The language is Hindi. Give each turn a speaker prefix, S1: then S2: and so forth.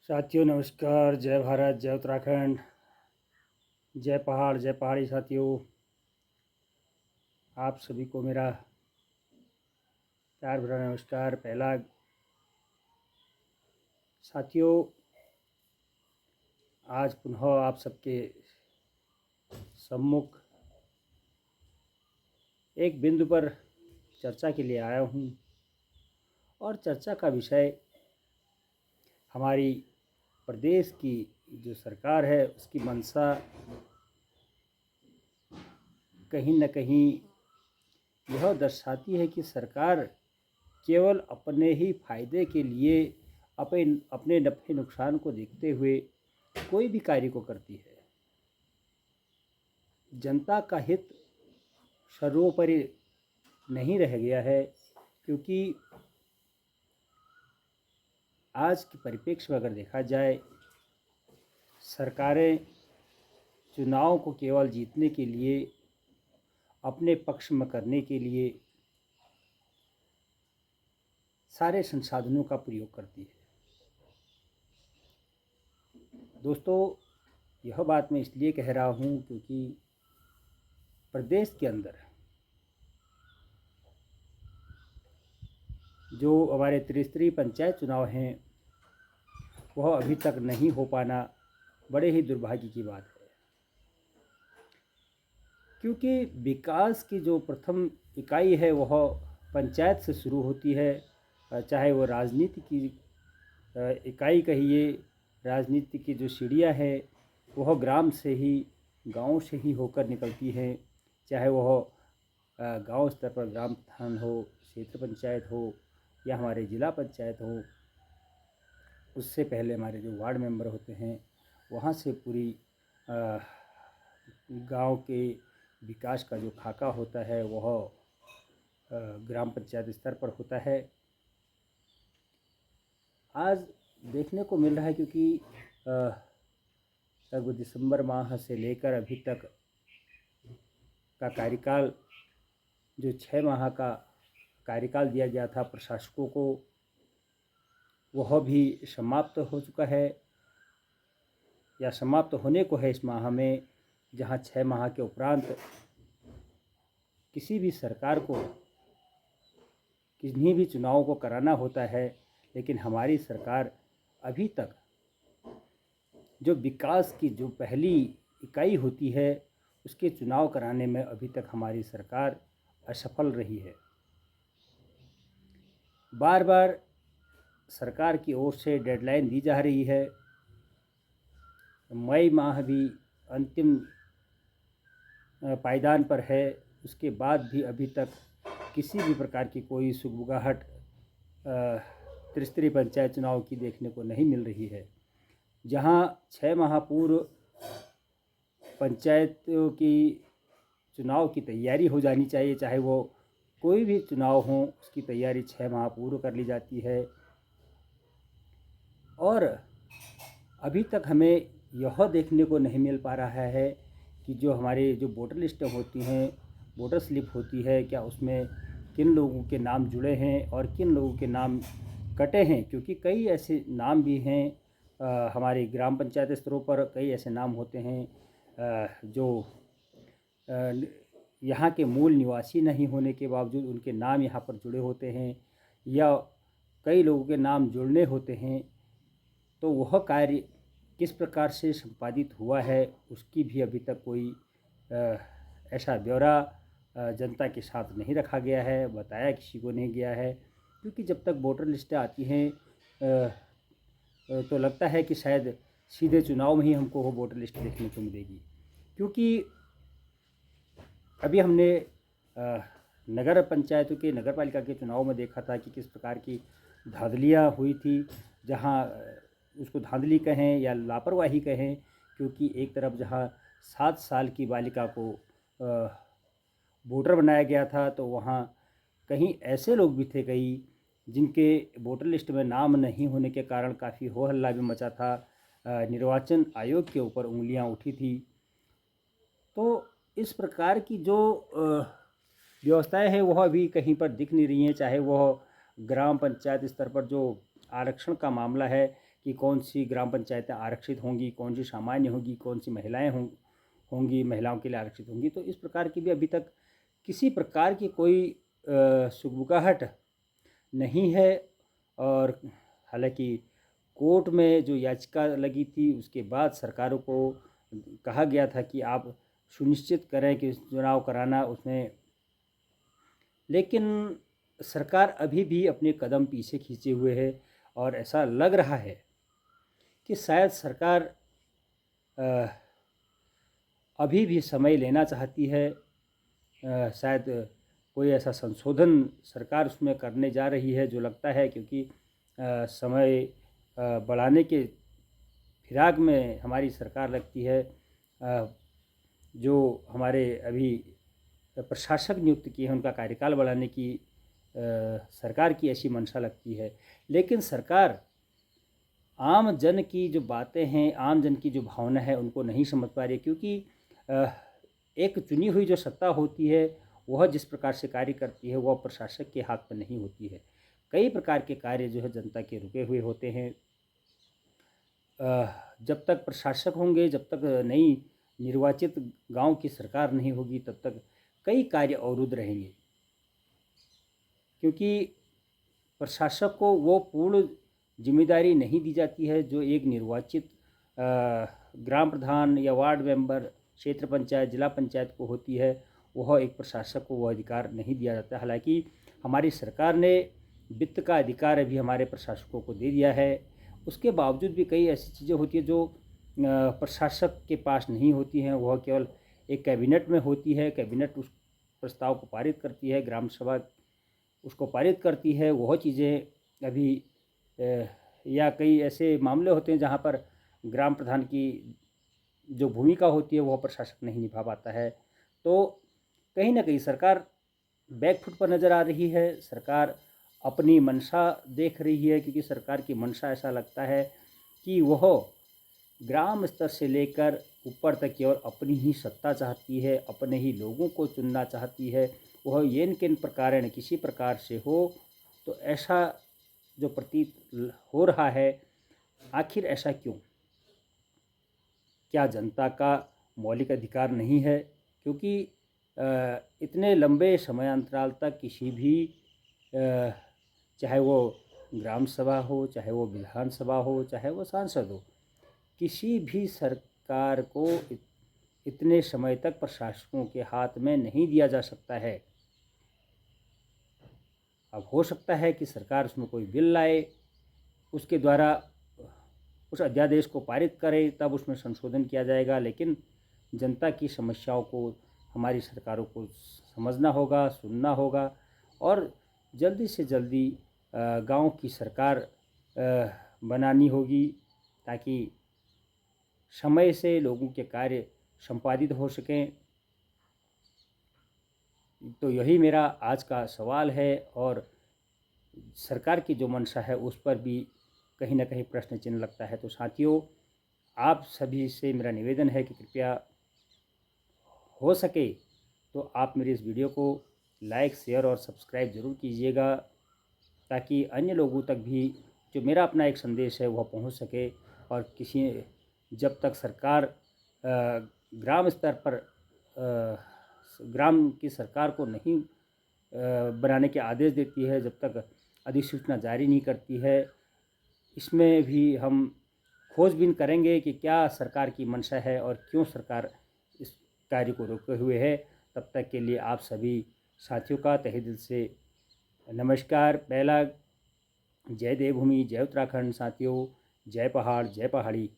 S1: साथियों नमस्कार। जय भारत, जय उत्तराखंड, जय पहाड़, जय पहाड़ी। साथियों, आप सभी को मेरा प्यार भरा नमस्कार। पहला साथियों, आज पुनः आप सबके सम्मुख एक बिंदु पर चर्चा के लिए आया हूँ और चर्चा का विषय हमारी प्रदेश की जो सरकार है उसकी मंशा कहीं न कहीं यह दर्शाती है कि सरकार केवल अपने ही फायदे के लिए अपने नफ़े नुकसान को देखते हुए कोई भी कार्य को करती है। जनता का हित सर्वोपरि नहीं रह गया है, क्योंकि आज के परिप्रेक्ष्य में अगर देखा जाए, सरकारें चुनाव को केवल जीतने के लिए, अपने पक्ष में करने के लिए सारे संसाधनों का प्रयोग करती है। दोस्तों, यह बात मैं इसलिए कह रहा हूँ क्योंकि प्रदेश के अंदर जो हमारे त्रिस्तरीय पंचायत चुनाव हैं वह अभी तक नहीं हो पाना बड़े ही दुर्भाग्य की बात है, क्योंकि विकास की जो प्रथम इकाई है वह पंचायत से शुरू होती है। चाहे वो राजनीति की इकाई कहिए, राजनीति की जो सीढ़ियाँ है वह ग्राम से ही, गांव से ही होकर निकलती हैं। चाहे वह गांव स्तर पर ग्राम प्रधान हो, क्षेत्र पंचायत हो या हमारे ज़िला पंचायत हो, उससे पहले हमारे जो वार्ड मेंबर होते हैं वहाँ से पूरी गांव के विकास का जो खाका होता है वह ग्राम पंचायत स्तर पर होता है। आज देखने को मिल रहा है, क्योंकि लगभग दिसंबर माह से लेकर अभी तक का कार्यकाल, जो 6 माह का कार्यकाल दिया गया था प्रशासकों को, वह भी समाप्त हो चुका है या समाप्त होने को है इस माह में, जहां 6 माह के उपरांत किसी भी सरकार को किन्हीं भी चुनाव को कराना होता है, लेकिन हमारी सरकार अभी तक जो विकास की जो पहली इकाई होती है उसके चुनाव कराने में अभी तक हमारी सरकार असफल रही है। बार बार सरकार की ओर से डेडलाइन दी जा रही है, मई माह भी अंतिम पायदान पर है, उसके बाद भी अभी तक किसी भी प्रकार की कोई सुगबुगाहट त्रिस्तरीय पंचायत चुनाव की देखने को नहीं मिल रही है। जहां 6 माह पूर्व पंचायतों की चुनाव की तैयारी हो जानी चाहिए, चाहे वो कोई भी चुनाव हो, उसकी तैयारी 6 माह पूर्व कर ली जाती है। और अभी तक हमें यह देखने को नहीं मिल पा रहा है कि जो हमारे जो वोटर लिस्टें होती हैं, वोटर स्लिप होती है, क्या उसमें किन लोगों के नाम जुड़े हैं और किन लोगों के नाम कटे हैं। क्योंकि कई ऐसे नाम भी हैं, हमारे ग्राम पंचायत स्तरों पर कई ऐसे नाम होते हैं जो यहाँ के मूल निवासी नहीं होने के बावजूद उनके नाम यहाँ पर जुड़े होते हैं, या कई लोगों के नाम जुड़ने होते हैं। तो वह कार्य किस प्रकार से संपादित हुआ है उसकी भी अभी तक कोई ऐसा ब्यौरा जनता के साथ नहीं रखा गया है, बताया किसी को नहीं गया है। क्योंकि जब तक वोटर लिस्टें आती हैं तो लगता है कि शायद सीधे चुनाव में ही हमको वो वोटर लिस्ट देखने को मिलेगी। क्योंकि अभी हमने नगर पंचायतों के, नगर पालिका के चुनाव में देखा था कि किस प्रकार की धांधलियाँ हुई थी, जहां उसको धांधली कहें या लापरवाही कहें, क्योंकि एक तरफ जहां 7 साल की बालिका को वोटर बनाया गया था, तो वहां कहीं ऐसे लोग भी थे कई जिनके वोटर लिस्ट में नाम नहीं होने के कारण काफ़ी हो हल्ला भी मचा था, निर्वाचन आयोग के ऊपर उंगलियां उठी थी। तो इस प्रकार की जो व्यवस्थाएं हैं वह अभी कहीं पर दिख नहीं रही हैं। चाहे वह ग्राम पंचायत स्तर पर जो आरक्षण का मामला है, कि कौन सी ग्राम पंचायतें आरक्षित होंगी, कौन सी सामान्य होंगी, कौन सी महिलाएं होंगी, महिलाओं के लिए आरक्षित होंगी। तो इस प्रकार की भी अभी तक किसी प्रकार की कोई सुगबुगाहट नहीं है। और हालांकि कोर्ट में जो याचिका लगी थी उसके बाद सरकारों को कहा गया था कि आप सुनिश्चित करें कि चुनाव कराना उसमें, लेकिन सरकार अभी भी अपने कदम पीछे खींचे हुए है। और ऐसा लग रहा है कि शायद सरकार अभी भी समय लेना चाहती है। शायद कोई ऐसा संशोधन सरकार उसमें करने जा रही है जो लगता है, क्योंकि समय बढ़ाने के फिराक में हमारी सरकार लगती है। जो हमारे अभी प्रशासक नियुक्त किए हैं उनका कार्यकाल बढ़ाने की सरकार की ऐसी मंशा लगती है। लेकिन सरकार आम जन की जो बातें हैं, आम जन की जो भावना है उनको नहीं समझ पा रही, क्योंकि एक चुनी हुई जो सत्ता होती है वह जिस प्रकार से कार्य करती है वह प्रशासक के हाथ में नहीं होती है। कई प्रकार के कार्य जो है जनता के रुके हुए होते हैं। जब तक प्रशासक होंगे, जब तक नई निर्वाचित गांव की सरकार नहीं होगी, तब तक कई कार्य अवरुद्ध रहेंगे, क्योंकि प्रशासक को वो पूर्ण जिम्मेदारी नहीं दी जाती है जो एक निर्वाचित ग्राम प्रधान या वार्ड मेंबर, क्षेत्र पंचायत, जिला पंचायत को होती है। वह एक प्रशासक को वह अधिकार नहीं दिया जाता। हालांकि हमारी सरकार ने वित्त का अधिकार अभी हमारे प्रशासकों को दे दिया है, उसके बावजूद भी कई ऐसी चीज़ें होती है जो प्रशासक के पास नहीं होती हैं। वह केवल एक कैबिनेट में होती है, कैबिनेट उस प्रस्ताव को पारित करती है, ग्राम सभा उसको पारित करती है। वह चीज़ें अभी या कई ऐसे मामले होते हैं जहाँ पर ग्राम प्रधान की जो भूमिका होती है वह प्रशासक नहीं निभा पाता है। तो कहीं ना कहीं सरकार बैकफुट पर नज़र आ रही है। सरकार अपनी मंशा देख रही है, क्योंकि सरकार की मंशा ऐसा लगता है कि वह ग्राम स्तर से लेकर ऊपर तक केवल अपनी ही सत्ता चाहती है, अपने ही लोगों को चुनना चाहती है। वह येन केन प्रकार किसी प्रकार से हो। तो ऐसा जो प्रतीत हो रहा है, आखिर ऐसा क्यों? क्या जनता का मौलिक अधिकार नहीं है? क्योंकि इतने लंबे समयांतराल तक किसी भी चाहे वो ग्राम सभा हो, चाहे वो विधानसभा हो, चाहे वो सांसद हो, किसी भी सरकार को इतने समय तक प्रशासकों के हाथ में नहीं दिया जा सकता है। अब हो सकता है कि सरकार उसमें कोई बिल लाए, उसके द्वारा उस अध्यादेश को पारित करे, तब उसमें संशोधन किया जाएगा। लेकिन जनता की समस्याओं को हमारी सरकारों को समझना होगा, सुनना होगा और जल्दी से जल्दी गांव की सरकार बनानी होगी, ताकि समय से लोगों के कार्य संपादित हो सकें। तो यही मेरा आज का सवाल है, और सरकार की जो मंशा है उस पर भी कहीं ना कहीं प्रश्न चिन्ह लगता है। तो साथियों, आप सभी से मेरा निवेदन है कि कृपया हो सके तो आप मेरे इस वीडियो को लाइक, शेयर और सब्सक्राइब ज़रूर कीजिएगा, ताकि अन्य लोगों तक भी जो मेरा अपना एक संदेश है वह पहुंच सके। और जब तक सरकार ग्राम स्तर पर ग्राम की सरकार को नहीं बनाने के आदेश देती है, जब तक अधिसूचना जारी नहीं करती है, इसमें भी हम खोजबीन करेंगे कि क्या सरकार की मंशा है और क्यों सरकार इस कार्य को रोके हुए है। तब तक के लिए आप सभी साथियों का तहे दिल से नमस्कार। पहला जय देवभूमि, जय उत्तराखंड। साथियों, जय पहाड़, जय पहाड़ी।